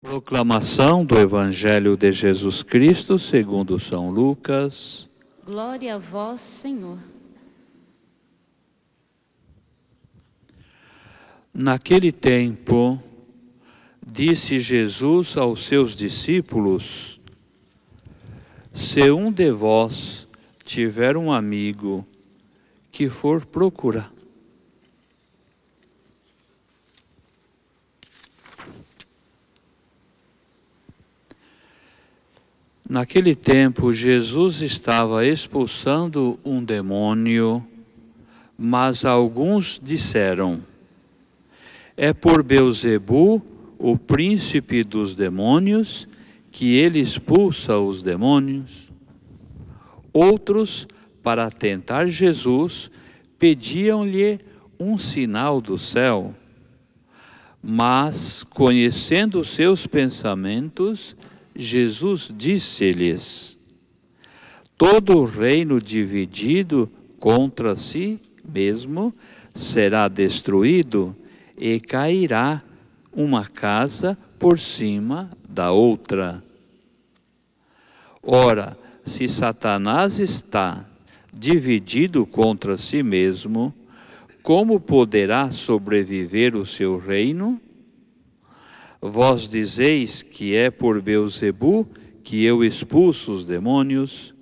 Proclamação do Evangelho de Jesus Cristo segundo São Lucas. Glória a vós, Senhor. Naquele tempo, disse Jesus aos seus discípulos: se um de vós tiver um amigo que for procurar, naquele tempo, Jesus estava expulsando um demônio, mas alguns disseram: é por Beelzebu, o príncipe dos demônios, que ele expulsa os demônios. Outros, para tentar Jesus, pediam-lhe um sinal do céu. Mas, conhecendo seus pensamentos, Jesus disse-lhes: todo reino dividido contra si mesmo será destruído, e cairá uma casa por cima da outra. Ora, se Satanás está dividido contra si mesmo, como poderá sobreviver o seu reino? Vós dizeis que é por Beelzebu que eu expulso os demônios.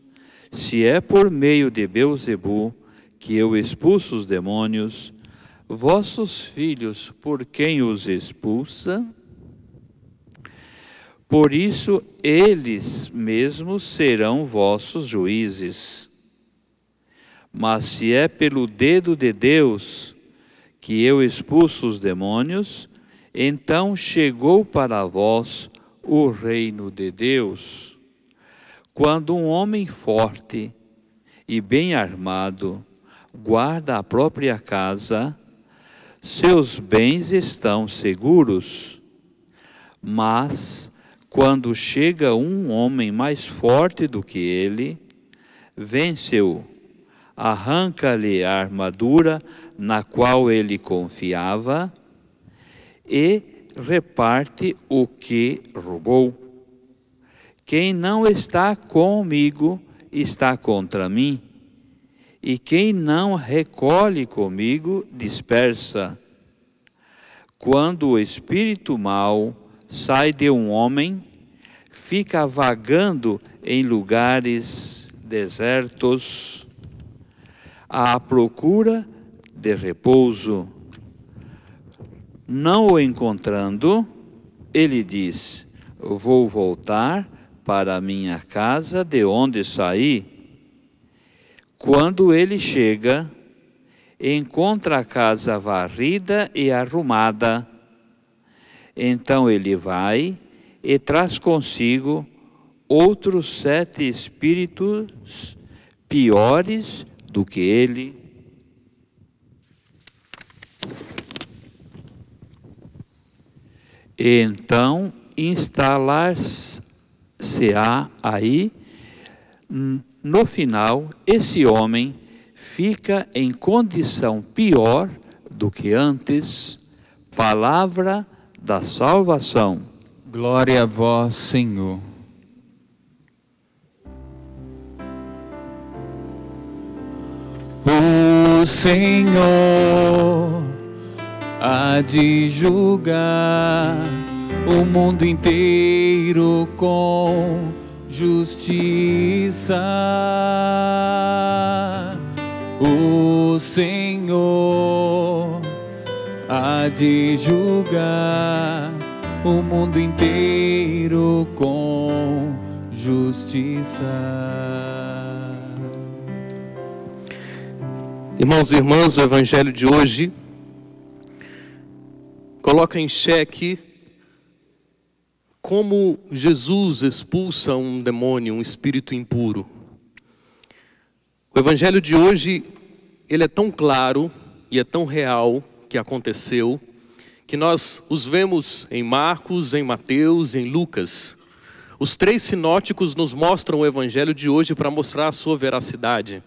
Se é por meio de Beelzebu que eu expulso os demônios, vossos filhos, por quem os expulsa? Por isso, eles mesmos serão vossos juízes. Mas se é pelo dedo de Deus que eu expulso os demônios, então chegou para vós o reino de Deus. Quando um homem forte e bem armado guarda a própria casa, seus bens estão seguros. Mas, quando chega um homem mais forte do que ele, vence-o, arranca-lhe a armadura na qual ele confiava e reparte o que roubou. Quem não está comigo está contra mim, e quem não recolhe comigo dispersa. Quando o espírito mau sai de um homem, fica vagando em lugares desertos, à procura de repouso. Não o encontrando, ele diz: vou voltar para a minha casa de onde saí. Quando ele chega, encontra a casa varrida e arrumada. Então ele vai e traz consigo outros 7 espíritos piores do que ele. E então instalar-se-á aí. No final, esse homem fica em condição pior do que antes. Palavra da salvação. Glória a vós, Senhor. O Senhor há de julgar o mundo inteiro com justiça. O Senhor há de julgar o mundo inteiro com justiça. Irmãos e irmãs, o Evangelho de hoje coloca em xeque como Jesus expulsa um demônio, um espírito impuro. O Evangelho de hoje, ele é tão claro e é tão real que aconteceu, que nós os vemos em Marcos, em Mateus, em Lucas. Os 3 sinóticos nos mostram o Evangelho de hoje para mostrar a sua veracidade.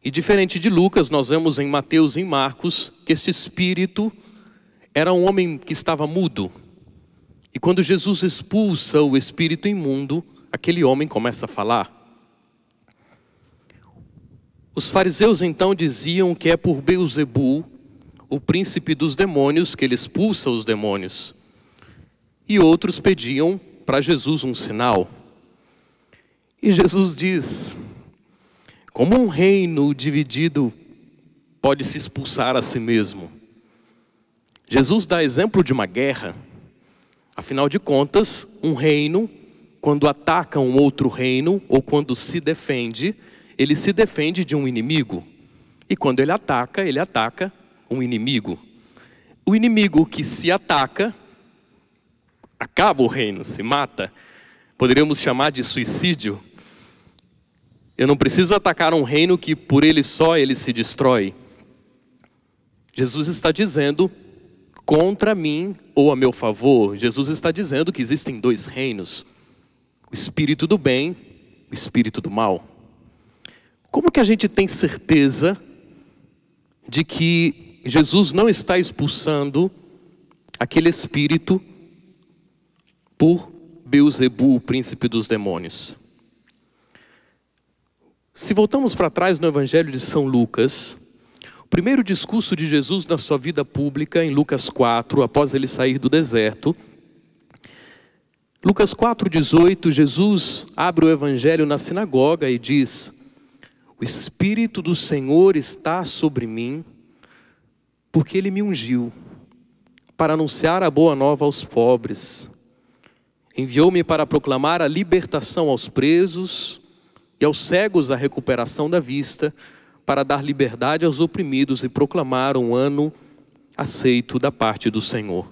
E diferente de Lucas, nós vemos em Mateus e em Marcos que este espírito era um homem que estava mudo. E quando Jesus expulsa o espírito imundo, aquele homem começa a falar. Os fariseus então diziam que é por Beelzebul, o príncipe dos demônios, que ele expulsa os demônios. E outros pediam para Jesus um sinal. E Jesus diz: como um reino dividido pode se expulsar a si mesmo? Jesus dá exemplo de uma guerra. Afinal de contas, um reino, quando ataca um outro reino, ou quando se defende, ele se defende de um inimigo. E quando ele ataca um inimigo. O inimigo que se ataca, acaba o reino, se mata. Poderíamos chamar de suicídio. Eu não preciso atacar um reino que por ele só ele se destrói. Jesus está dizendo, contra mim ou a meu favor. Jesus está dizendo que existem dois reinos. O espírito do bem, o espírito do mal. Como que a gente tem certeza de que Jesus não está expulsando aquele espírito por Beelzebul, o príncipe dos demônios? Se voltamos para trás no Evangelho de São Lucas, o primeiro discurso de Jesus na sua vida pública, em Lucas 4, após ele sair do deserto, Lucas 4,18, Jesus abre o Evangelho na sinagoga e diz: o Espírito do Senhor está sobre mim, porque Ele me ungiu para anunciar a boa nova aos pobres. Enviou-me para proclamar a libertação aos presos e aos cegos a recuperação da vista, para dar liberdade aos oprimidos e proclamar um ano aceito da parte do Senhor.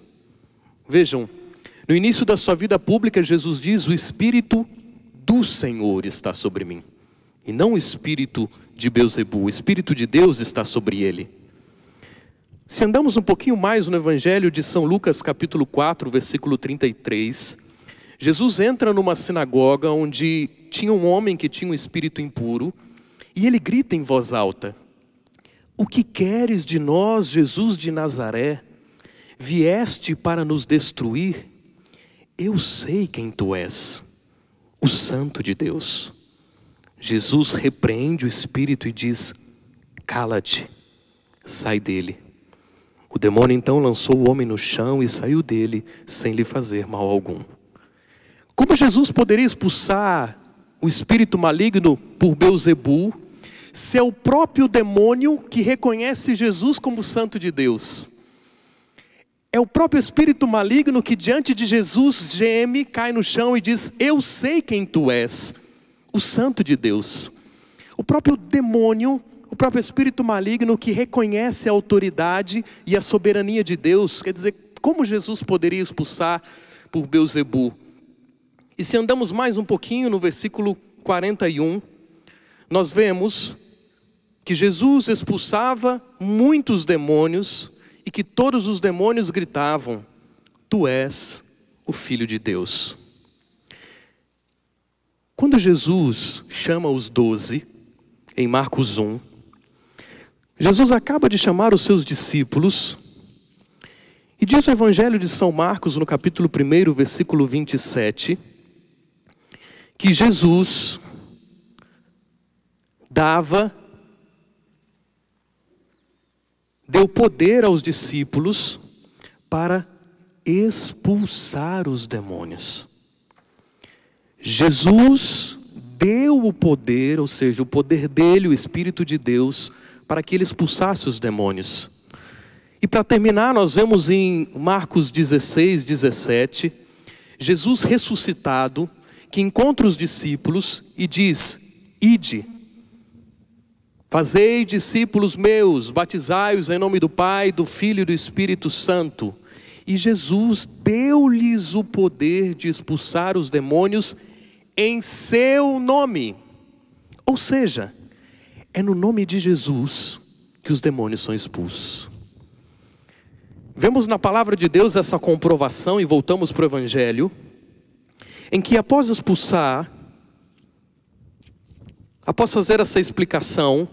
Vejam, no início da sua vida pública, Jesus diz: o Espírito do Senhor está sobre mim. E não o espírito de Beelzebul, o Espírito de Deus está sobre ele. Se andamos um pouquinho mais no Evangelho de São Lucas, capítulo 4, versículo 33, Jesus entra numa sinagoga onde tinha um homem que tinha um espírito impuro, e ele grita em voz alta: o que queres de nós, Jesus de Nazaré? Vieste para nos destruir? Eu sei quem tu és, o Santo de Deus. Jesus repreende o espírito e diz: cala-te, sai dele. O demônio então lançou o homem no chão e saiu dele, sem lhe fazer mal algum. Como Jesus poderia expulsar o espírito maligno por Beelzebul, se é o próprio demônio que reconhece Jesus como Santo de Deus? É o próprio espírito maligno que diante de Jesus geme, cai no chão e diz: eu sei quem tu és, o Santo de Deus. O próprio demônio, o próprio espírito maligno que reconhece a autoridade e a soberania de Deus. Quer dizer, como Jesus poderia expulsar por Beelzebul? E se andamos mais um pouquinho no versículo 41, nós vemos que Jesus expulsava muitos demônios e que todos os demônios gritavam: tu és o Filho de Deus. Quando Jesus chama os 12, em Marcos 1, Jesus acaba de chamar os seus discípulos, e diz o Evangelho de São Marcos, no capítulo 1, versículo 27, que Jesus deu poder aos discípulos para expulsar os demônios. Jesus deu o poder, ou seja, o poder dele, o Espírito de Deus, para que ele expulsasse os demônios. E para terminar, nós vemos em Marcos 16, 17, Jesus ressuscitado, que encontra os discípulos e diz: ide, fazei discípulos meus, batizai-os em nome do Pai, do Filho e do Espírito Santo. E Jesus deu-lhes o poder de expulsar os demônios em seu nome. Ou seja, é no nome de Jesus que os demônios são expulsos. Vemos na palavra de Deus essa comprovação, e voltamos para o Evangelho, em que após expulsar, após fazer essa explicação,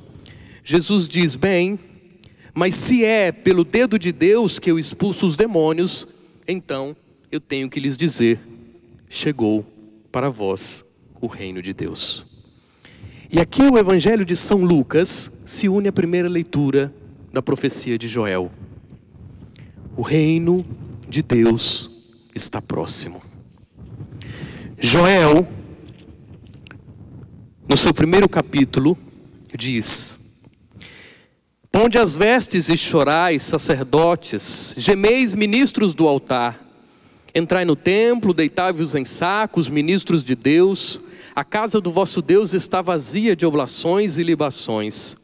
Jesus diz: bem, mas se é pelo dedo de Deus que eu expulso os demônios, então eu tenho que lhes dizer: chegou para vós o reino de Deus. E aqui o Evangelho de São Lucas se une à primeira leitura da profecia de Joel. O reino de Deus está próximo. Joel, no seu primeiro capítulo, diz: ponde as vestes e chorais, sacerdotes, gemeis, ministros do altar. Entrai no templo, deitai-vos em sacos, ministros de Deus. A casa do vosso Deus está vazia de oblações e libações.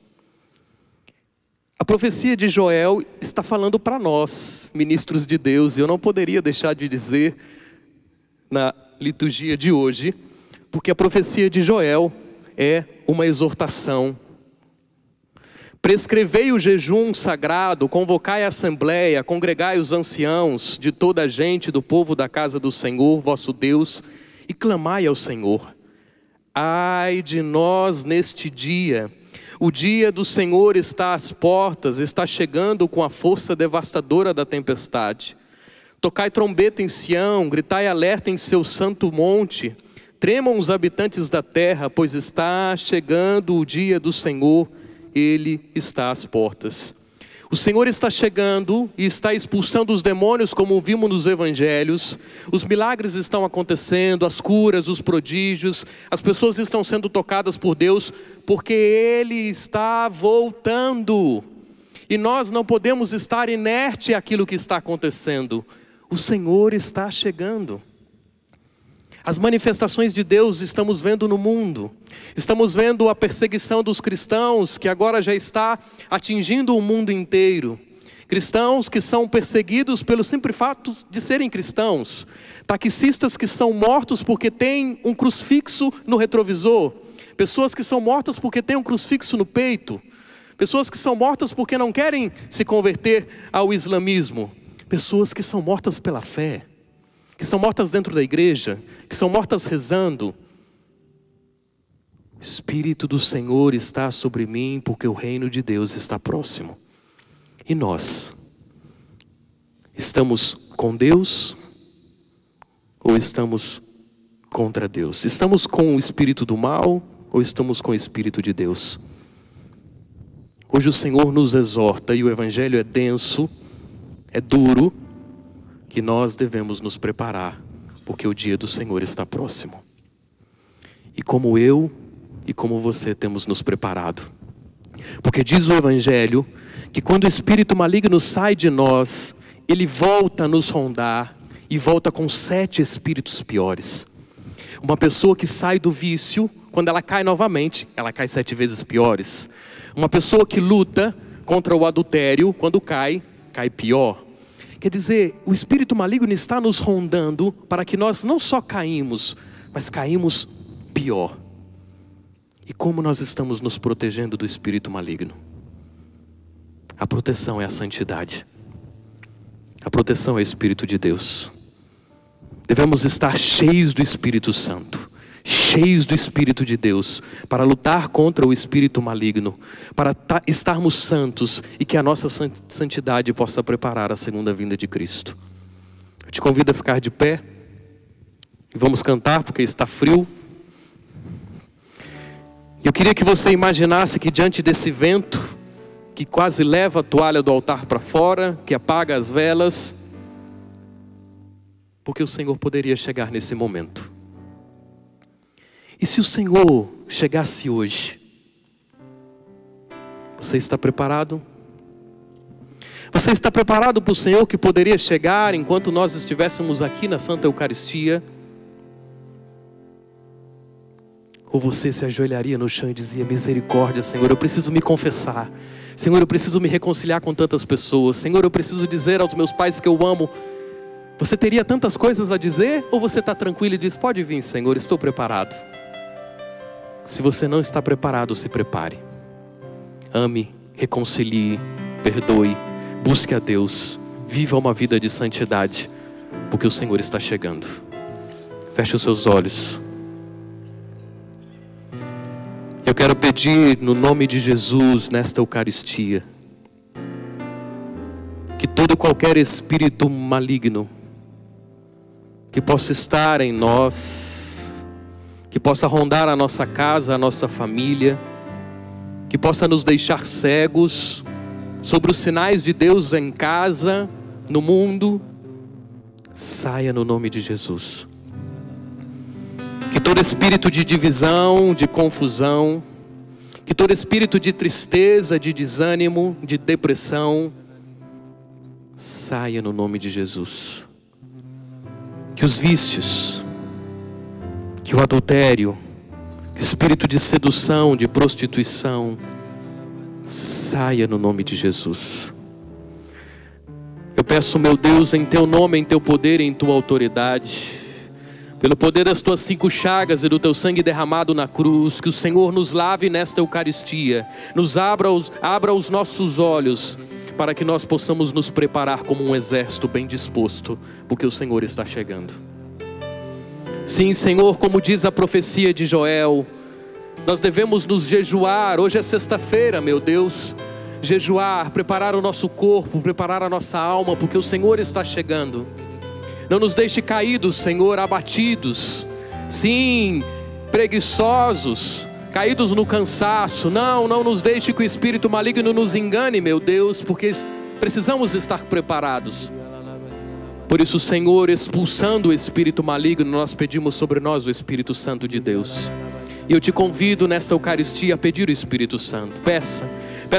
A profecia de Joel está falando para nós, ministros de Deus, e eu não poderia deixar de dizer na liturgia de hoje, porque a profecia de Joel é uma exortação. Prescrevei o jejum sagrado, convocai a assembleia, congregai os anciãos de toda a gente do povo da casa do Senhor, vosso Deus, e clamai ao Senhor. Ai de nós neste dia, o dia do Senhor está às portas, está chegando com a força devastadora da tempestade. Tocai trombeta em Sião, gritai alerta em seu santo monte. Tremam os habitantes da terra, pois está chegando o dia do Senhor, Ele está às portas. O Senhor está chegando e está expulsando os demônios, como vimos nos evangelhos. Os milagres estão acontecendo, as curas, os prodígios. As pessoas estão sendo tocadas por Deus, porque Ele está voltando. E nós não podemos estar inerte àquilo que está acontecendo. O Senhor está chegando. As manifestações de Deus estamos vendo no mundo. Estamos vendo a perseguição dos cristãos, que agora já está atingindo o mundo inteiro. Cristãos que são perseguidos pelo simples fato de serem cristãos. Taxistas que são mortos porque têm um crucifixo no retrovisor. Pessoas que são mortas porque têm um crucifixo no peito. Pessoas que são mortas porque não querem se converter ao islamismo. Pessoas que são mortas pela fé. Que são mortas dentro da igreja, que são mortas rezando. O Espírito do Senhor está sobre mim, porque o reino de Deus está próximo. E nós, estamos com Deus ou estamos contra Deus? Estamos com o espírito do mal ou estamos com o Espírito de Deus? Hoje o Senhor nos exorta, e o Evangelho é denso, é duro, que nós devemos nos preparar, porque o dia do Senhor está próximo. E como eu e como você temos nos preparado. Porque diz o Evangelho que quando o espírito maligno sai de nós, ele volta a nos rondar e volta com 7 espíritos piores. Uma pessoa que sai do vício, quando ela cai novamente, ela cai 7 vezes piores. Uma pessoa que luta contra o adultério, quando cai, cai pior. Quer dizer, o espírito maligno está nos rondando para que nós não só caímos, mas caímos pior. E como nós estamos nos protegendo do espírito maligno? A proteção é a santidade. A proteção é o Espírito de Deus. Devemos estar cheios do Espírito Santo, cheios do Espírito de Deus, para lutar contra o espírito maligno, para estarmos santos e que a nossa santidade possa preparar a segunda vinda de Cristo. Eu te convido a ficar de pé e vamos cantar, porque está frio. Eu queria que você imaginasse que diante desse vento que quase leva a toalha do altar para fora, que apaga as velas, porque o Senhor poderia chegar nesse momento. E se o Senhor chegasse hoje, você está preparado? Você está preparado para o Senhor que poderia chegar enquanto nós estivéssemos aqui na Santa Eucaristia? Ou você se ajoelharia no chão e dizia: misericórdia, Senhor, eu preciso me confessar. Senhor, eu preciso me reconciliar com tantas pessoas. Senhor, eu preciso dizer aos meus pais que eu amo. Você teria tantas coisas a dizer? Ou você está tranquilo e diz: pode vir, Senhor, estou preparado? Se você não está preparado, se prepare. Ame, reconcilie, perdoe, busque a Deus, viva uma vida de santidade, porque o Senhor está chegando. Feche os seus olhos. Eu quero pedir no nome de Jesus, nesta Eucaristia, que todo e qualquer espírito maligno que possa estar em nós, que possa rondar a nossa casa, a nossa família, que possa nos deixar cegos sobre os sinais de Deus em casa, no mundo. Saia no nome de Jesus. Que todo espírito de divisão, de confusão, que todo espírito de tristeza, de desânimo, de depressão, saia no nome de Jesus. Que os vícios, que o adultério, que o espírito de sedução, de prostituição, saia no nome de Jesus. Eu peço, meu Deus, em teu nome, em teu poder e em tua autoridade, pelo poder das tuas 5 chagas e do teu sangue derramado na cruz, que o Senhor nos lave nesta Eucaristia, nos abra os nossos olhos, para que nós possamos nos preparar como um exército bem disposto, porque o Senhor está chegando. Sim, Senhor, como diz a profecia de Joel, nós devemos nos jejuar. Hoje é sexta-feira, meu Deus. Jejuar, preparar o nosso corpo, preparar a nossa alma, porque o Senhor está chegando. Não nos deixe caídos, Senhor, abatidos, sim, preguiçosos, caídos no cansaço. Não nos deixe que o espírito maligno nos engane, meu Deus, porque precisamos estar preparados. Por isso, Senhor, expulsando o espírito maligno, nós pedimos sobre nós o Espírito Santo de Deus. E eu te convido nesta Eucaristia a pedir o Espírito Santo. Peça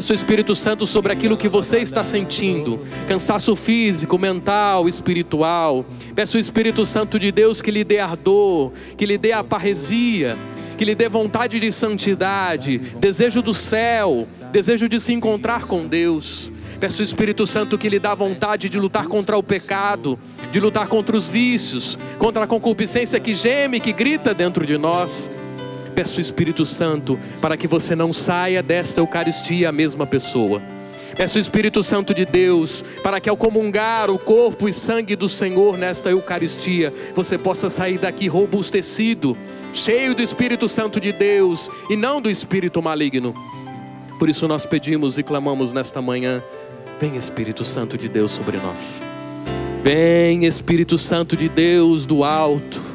o Espírito Santo sobre aquilo que você está sentindo, cansaço físico, mental, espiritual. Peça o Espírito Santo de Deus que lhe dê ardor, que lhe dê a parresia, que lhe dê vontade de santidade, desejo do céu, desejo de se encontrar com Deus. Peça o Espírito Santo que lhe dá vontade de lutar contra o pecado, de lutar contra os vícios, contra a concupiscência que geme, que grita dentro de nós. Peço o Espírito Santo para que você não saia desta Eucaristia a mesma pessoa. Peço o Espírito Santo de Deus para que ao comungar o corpo e sangue do Senhor nesta Eucaristia, você possa sair daqui robustecido, cheio do Espírito Santo de Deus e não do espírito maligno. Por isso nós pedimos e clamamos nesta manhã: vem Espírito Santo de Deus sobre nós. Vem Espírito Santo de Deus do alto.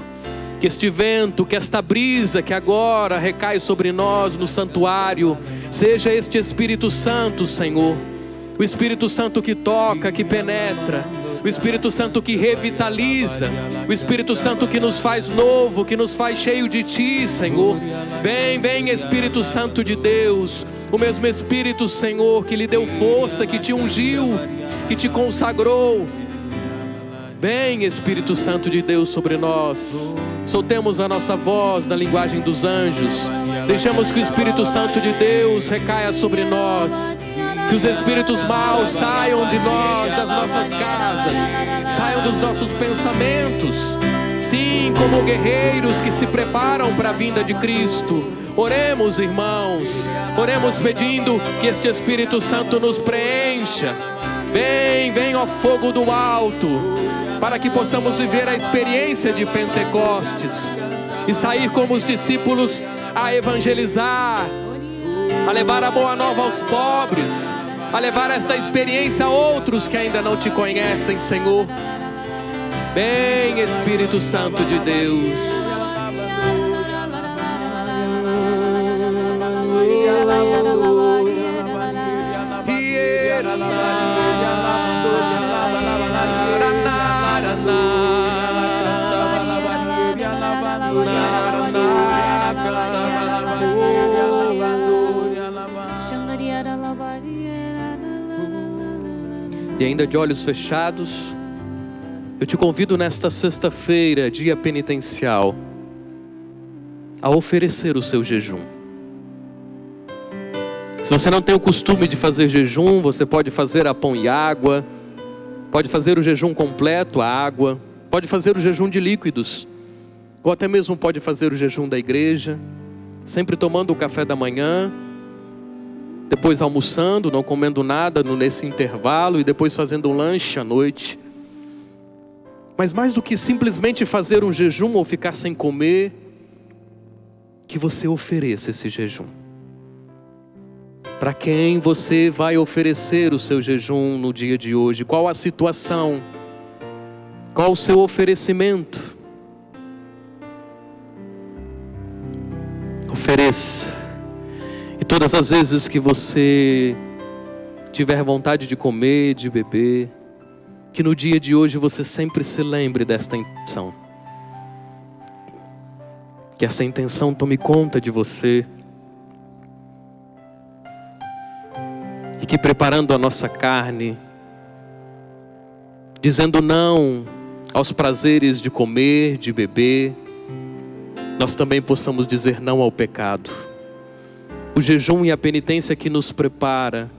Que este vento, que esta brisa que agora recai sobre nós no santuário, seja este Espírito Santo, Senhor. O Espírito Santo que toca, que penetra. O Espírito Santo que revitaliza. O Espírito Santo que nos faz novo, que nos faz cheio de Ti, Senhor. Vem Espírito Santo de Deus. O mesmo Espírito, Senhor, que lhe deu força, que te ungiu, que te consagrou. Vem Espírito Santo de Deus sobre nós. Soltemos a nossa voz na linguagem dos anjos. Deixamos que o Espírito Santo de Deus recaia sobre nós. Que os espíritos maus saiam de nós, das nossas casas, saiam dos nossos pensamentos. Sim, como guerreiros que se preparam para a vinda de Cristo. Oremos, irmãos. Oremos pedindo que este Espírito Santo nos preencha. Vem ó fogo do alto, para que possamos viver a experiência de Pentecostes e sair como os discípulos a evangelizar, a levar a boa nova aos pobres, a levar esta experiência a outros que ainda não te conhecem, Senhor. Vem Espírito Santo de Deus. E ainda de olhos fechados, eu te convido nesta sexta-feira, dia penitencial, a oferecer o seu jejum. Se você não tem o costume de fazer jejum, você pode fazer a pão e água, pode fazer o jejum completo, a água, pode fazer o jejum de líquidos, ou até mesmo pode fazer o jejum da igreja, sempre tomando o café da manhã, depois almoçando, não comendo nada nesse intervalo e depois fazendo um lanche à noite. Mas mais do que simplesmente fazer um jejum ou ficar sem comer, que você ofereça esse jejum. Para quem você vai oferecer o seu jejum no dia de hoje? Qual a situação? Qual o seu oferecimento? Ofereça. E todas as vezes que você tiver vontade de comer, de beber, que no dia de hoje você sempre se lembre desta intenção. Que essa intenção tome conta de você. E que preparando a nossa carne, dizendo não aos prazeres de comer, de beber, nós também possamos dizer não ao pecado. O jejum e a penitência que nos prepara,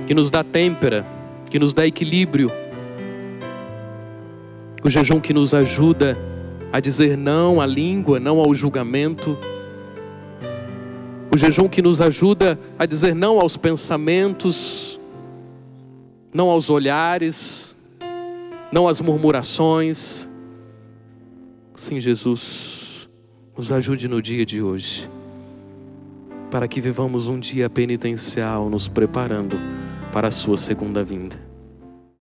que nos dá têmpera, que nos dá equilíbrio. O jejum que nos ajuda a dizer não à língua, não ao julgamento. O jejum que nos ajuda a dizer não aos pensamentos, não aos olhares, não às murmurações. Sim, Jesus, nos ajude no dia de hoje, para que vivamos um dia penitencial, nos preparando para a sua segunda vinda.